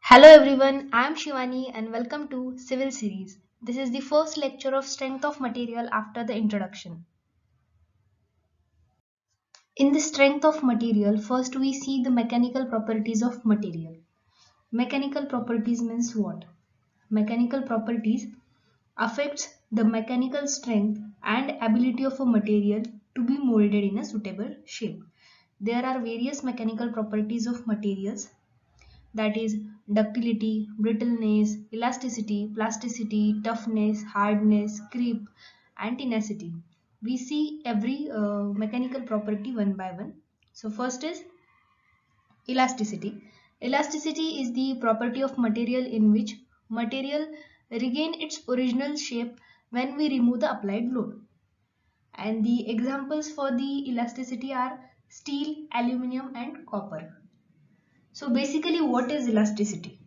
Hello everyone, I am Shivani and welcome to Civil Series. This is the first lecture of Strength of Material after the introduction. In the Strength of Material, first we see the mechanical properties of material. Mechanical properties means what? Mechanical properties affects the mechanical strength and ability of a material to be molded in a suitable shape. There are various mechanical properties of materials, that is ductility, brittleness, elasticity, plasticity, toughness, hardness, creep, and tenacity. We see every mechanical property one by one. So first is elasticity. Elasticity is the property of material in which material regain its original shape when we remove the applied load. And the examples for the elasticity are steel, aluminum, and copper. So basically what is elasticity?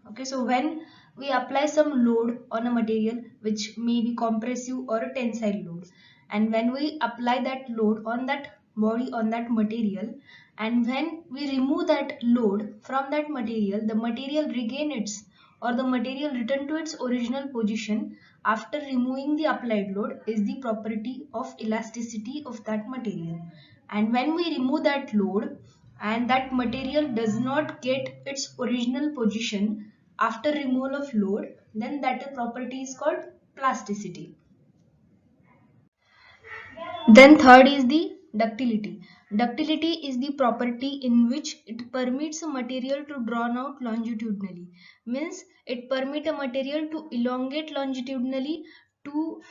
Okay, so when we apply some load on a material which may be compressive or a tensile load, and when we apply that load on that body on that material, and when we remove that load from that material, the material regain its or the material return to its original position after removing the applied load is the property of elasticity of that material. And when we remove that load and that material does not get its original position after removal of load, then that property is called plasticity. Then third is the ductility. Ductility is the property in which it permits a material to drawn out longitudinally. Means it permits a material to elongate longitudinally to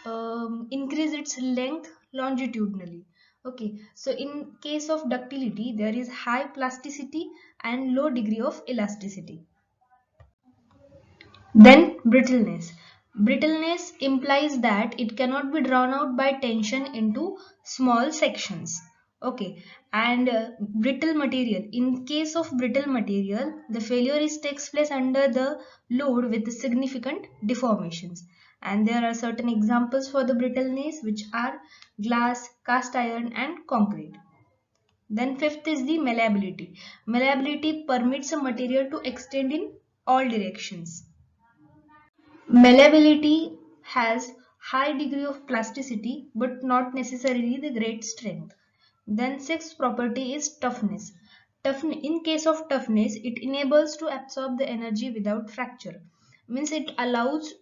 increase its length longitudinally. Okay, so in case of ductility, there is high plasticity and low degree of elasticity. Then brittleness. Brittleness implies that it cannot be drawn out by tension into small sections. Okay, and brittle material. In case of brittle material, the failure is takes place under the load with significant deformations. And there are certain examples for the brittleness, which are glass, cast iron, and concrete. Then fifth is the malleability. Malleability permits a material to extend in all directions. Malleability has high degree of plasticity but not necessarily the great strength. Then sixth property is toughness. In case of toughness, it enables to absorb the energy without fracture. Means it allows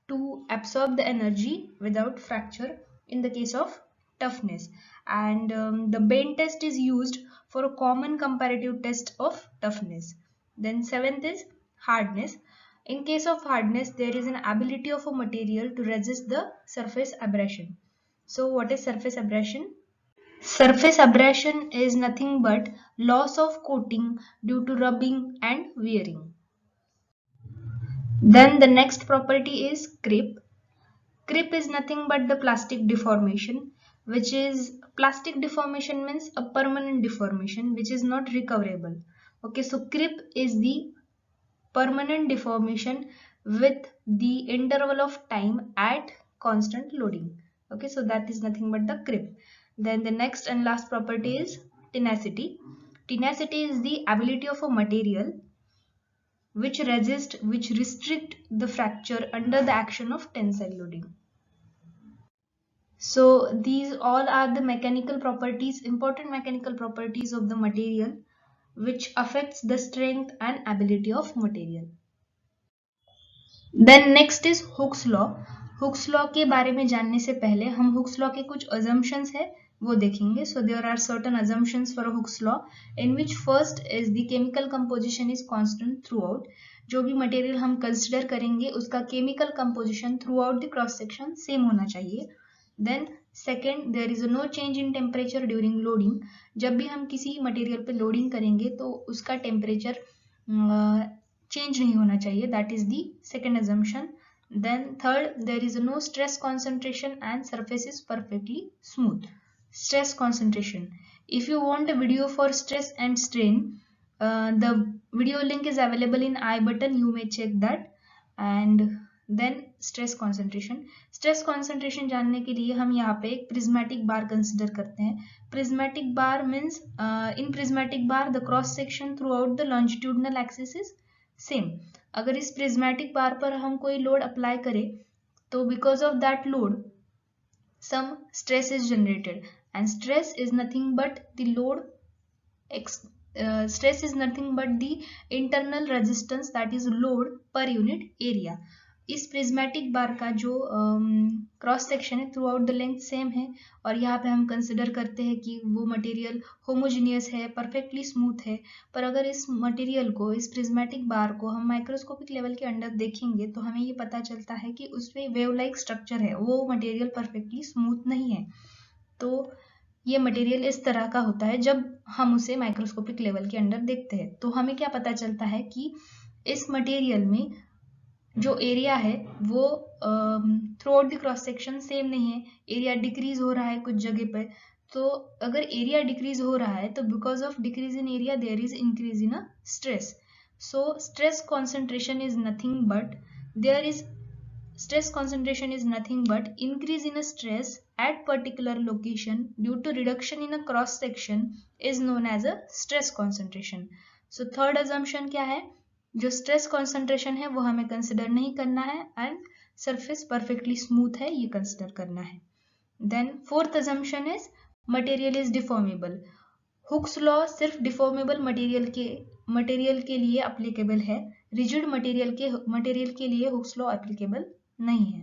to absorb the energy without fracture in the case of toughness. And the Bain test is used for a common comparative test of toughness. Then seventh is hardness. In case of hardness, there is an ability of a material to resist the surface abrasion. So what is surface abrasion? Surface abrasion is nothing but loss of coating due to rubbing and wearing. Then the next property is creep. Creep is nothing but the plastic deformation, which is plastic deformation means a permanent deformation which is not recoverable. Okay, so creep is the permanent deformation with the interval of time at constant loading. Okay, so that is nothing but the creep. Then the next and last property is tenacity. Tenacity is the ability of a material which restrict the fracture under the action of tensile loading. So these all are the mechanical properties, important mechanical properties of the material which affects the strength and ability of material. Then next is Hooke's law. Hooke's law के बारे में जानने से पहले हम Hooke's law के कुछ assumptions है वो देखेंगे. So there are certain assumptions for Hooke's law in which first is the chemical composition is constant throughout. जो भी मटेरियल हम कंसिडर करेंगे उसका chemical composition throughout the cross section same होना चाहिए. Then second, there is no change in temperature during loading. जब भी हम किसी मटेरियल पे लोडिंग करेंगे तो उसका टेम्परेचर चेंज नहीं होना चाहिए. That is the second assumption. Then third, there is no stress concentration and surface is perfectly smooth. Stress concentration. If you want a video for stress and strain, the video link is available in I button. You may check that. And then stress concentration. Stress concentration जानने के लिए हम यहाँ पे एक prismatic bar consider करते हैं. Prismatic bar means in prismatic bar the cross section throughout the longitudinal axis is same अगर इस प्रिज्मेटिक बार पर हम कोई लोड अप्लाई करें तो because of that load some stress is generated, and stress is nothing but the load stress is nothing but the internal resistance, that is load per unit area. इस prismatic बार का जो cross section है through out the length same है, और यहाँ पे हम consider करते हैं कि वो मटेरियल होमोजीनियस है, परफेक्टली स्मूथ है। पर अगर इस मटेरियल को, इस प्रिज्मेटिक बार को हम माइक्रोस्कोपिक लेवल के अंडर देखेंगे तो हमें ये पता चलता है कि उसमें वेव लाइक स्ट्रक्चर है, वो मटेरियल परफेक्टली स्मूथ नहीं है। तो ये मटेरियल इस तरह का होता है जब हम उसे माइक्रोस्कोपिक लेवल के अंडर देखते हैं। तो हमें क्या पता चलता है कि इस मटेरियल में जो एरिया है वो through out the cross section same नहीं है, एरिया डिक्रीज हो रहा है कुछ जगह पे। तो अगर एरिया डिक्रीज हो रहा है तो because of decrease in area there is increase in a stress. So stress concentration is nothing but stress concentration is nothing but increase in a stress at particular location due to reduction in a cross section is known as a stress concentration. So third assumption क्या है, जो stress concentration है वो हमें consider नहीं करना है and surface perfectly smooth है, ये consider करना है. Then fourth assumption is material is deformable. Hooke's law सिर्फ डिफॉर्मेबल मटेरियल के लिए अप्लीकेबल है, रिजिड मटेरियल के लिए हुक्स लॉ अप्लीकेबल नहीं है।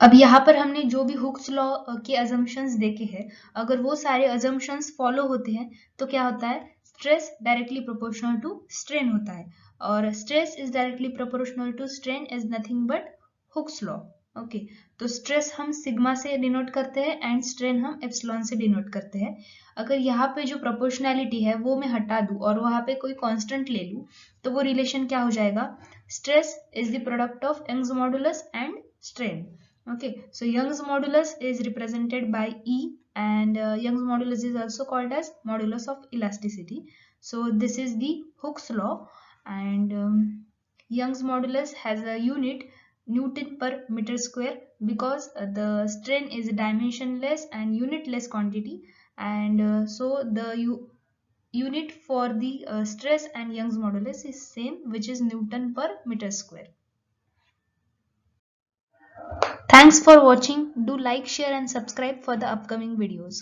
अब यहाँ पर हमने जो भी हुक्स लॉ के अजम्पशंस देखे हैं, अगर वो सारे अजम्पशंस फॉलो होते हैं तो क्या होता है, stress directly proportional to strain होता है, और stress is directly proportional to strain is nothing but Hooke's law. Okay, तो स्ट्रेस हम सिग्मा से डिनोट करते हैं एंड स्ट्रेन हम एप्सिलॉन से डिनोट करते हैं। अगर यहाँ पे जो प्रोपोर्शनैलिटी है वो मैं हटा दूं और वहाँ पे कोई कांस्टेंट ले लूं तो वो रिलेशन क्या हो जाएगा, stress is the product of Young's modulus and strain. Okay, so Young's modulus is represented by E, and Young's modulus is also called as modulus of elasticity. So this is the Hooke's law, and Young's modulus has a unit Newton per meter square because the strain is dimensionless and unitless quantity, and so the unit for the stress and Young's modulus is same, which is Newton per meter square. Thanks for watching. Do like, share and subscribe for the upcoming videos.